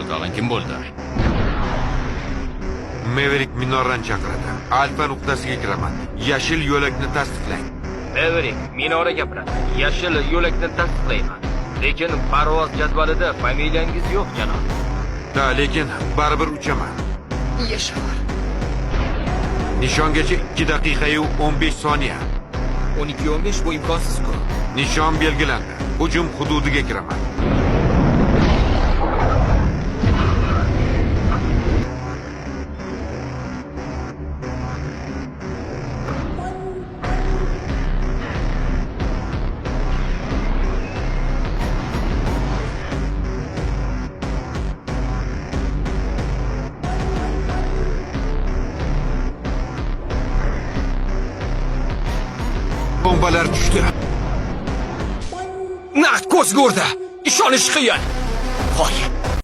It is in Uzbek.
Bu tag'in kim bo'ldi? Maverick minorani chaqiradi. Alfa nuqtasiga kiraman. Yashil yo'lakni tasdiqlang. Maverick minora gapiradi. Yashil yo'lakni tasdiqlayman. Lekin parvoz jadvalida familiyangiz yo'q, janob. Da, lekin baribir uchaman. Yashar. Nishongacha 2 daqiqa-yu 15 soniya. 12:15 bu imkonsiz-ku. Nishon belgilandi. Hujum hududiga kiraman. Bombalar tushdi. Naqd ko'z ko'rdi. Ishonish qiyin. Voy,